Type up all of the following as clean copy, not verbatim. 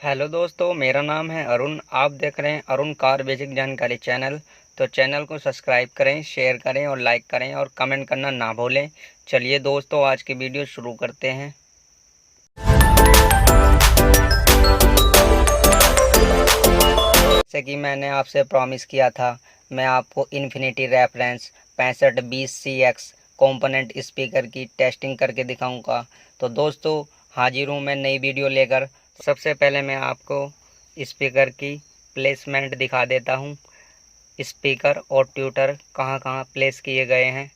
Hello दोस्तों, मेरा नाम है अरुण। आप देख रहे हैं अरुण कार बेसिक जानकारी चैनल। तो चैनल को सब्सक्राइब करें, शेयर करें और लाइक करें और कमेंट करना ना भूलें। चलिए दोस्तों, आज की वीडियो शुरू करते हैं। जैसे कि मैंने आपसे प्रॉमिस किया था, मैं आपको infinity reference 6520CX component speaker की टेस्टिंग करके दिखाऊंगा। तो दोस्तों, हाजिर हूँ मैं नई वीडियो लेकर। सबसे पहले मैं आपको स्पीकर की प्लेसमेंट दिखा देता हूँ। स्पीकर और ट्यूटर कहाँ कहाँ प्लेस किए गए हैं।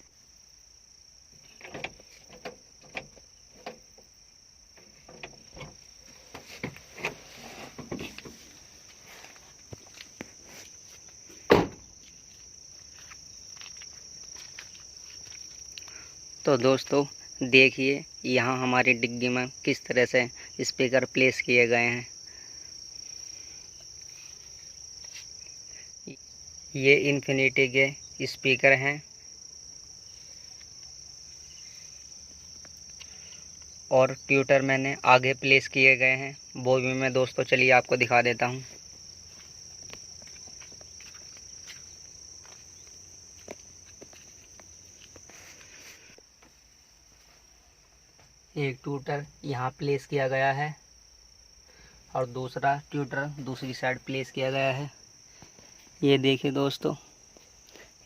तो दोस्तों देखिए, यहाँ हमारी डिग्गी में किस तरह से स्पीकर प्लेस किए गए हैं। ये इन्फिनिटी के स्पीकर हैं और ट्यूटर मैंने आगे प्लेस किए गए हैं। वो भी मैं दोस्तों चलिए आपको दिखा देता हूँ। एक ट्यूटर यहाँ प्लेस किया गया है और दूसरा ट्यूटर दूसरी साइड प्लेस किया गया है। ये देखिए दोस्तों,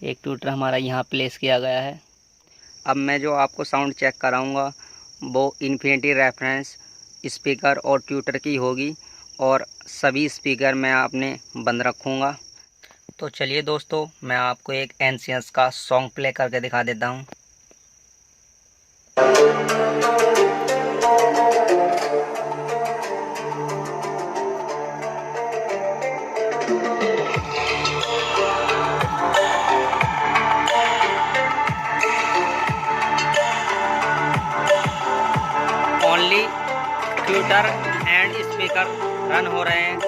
एक ट्यूटर हमारा यहाँ प्लेस किया गया है। अब मैं जो आपको साउंड चेक कराऊंगा वो इन्फिनिटी रेफरेंस स्पीकर और ट्यूटर की होगी और सभी स्पीकर मैं आपने बंद रखूँगा। तो चलिए दोस्तों, मैं आपको एक एनसीएस का सॉन्ग प्ले करके दिखा देता हूँ। Only tutor and speaker run हो रहे हैं।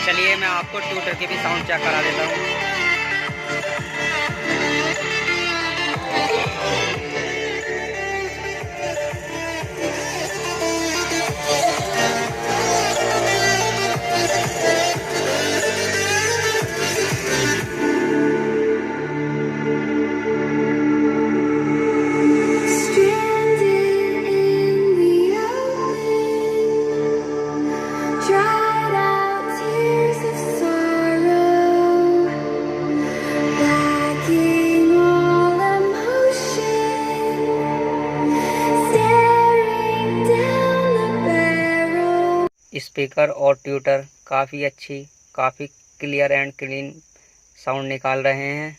चलिए मैं आपको ट्यूटर की भी साउंड चेक करा देता हूँ। स्पीकर और ट्यूटर काफ़ी अच्छी, काफ़ी क्लियर एंड क्लीन साउंड निकाल रहे हैं।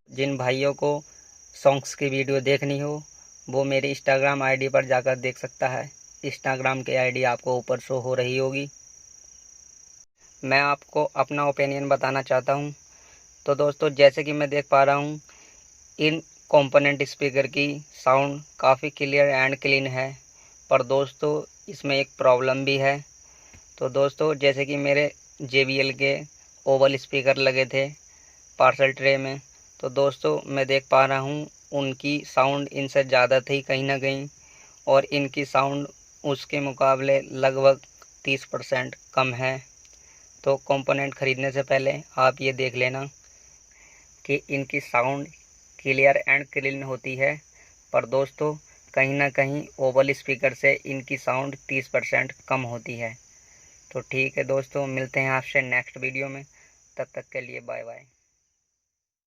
जिन भाइयों को सॉन्ग्स की वीडियो देखनी हो वो मेरी इंस्टाग्राम आईडी पर जाकर देख सकता है। इंस्टाग्राम की आईडी आपको ऊपर शो हो रही होगी। मैं आपको अपना ओपिनियन बताना चाहता हूँ। तो दोस्तों, जैसे कि मैं देख पा रहा हूँ, इन कंपोनेंट स्पीकर की साउंड काफ़ी क्लियर एंड क्लीन है, पर दोस्तों इसमें एक प्रॉब्लम भी है। तो दोस्तों, जैसे कि मेरे JBL के ओवल स्पीकर लगे थे पार्सल ट्रे में, तो दोस्तों मैं देख पा रहा हूँ उनकी साउंड इनसे ज़्यादा थी कहीं ना कहीं, और इनकी साउंड उसके मुकाबले लगभग 30% कम है। तो कंपोनेंट ख़रीदने से पहले आप ये देख लेना कि इनकी साउंड क्लियर एंड क्लीन होती है, पर दोस्तों कहीं ना कहीं ओवल स्पीकर से इनकी साउंड 30% कम होती है। तो ठीक है दोस्तों, मिलते हैं आपसे नेक्स्ट वीडियो में। तब तक के लिए बाय बाय।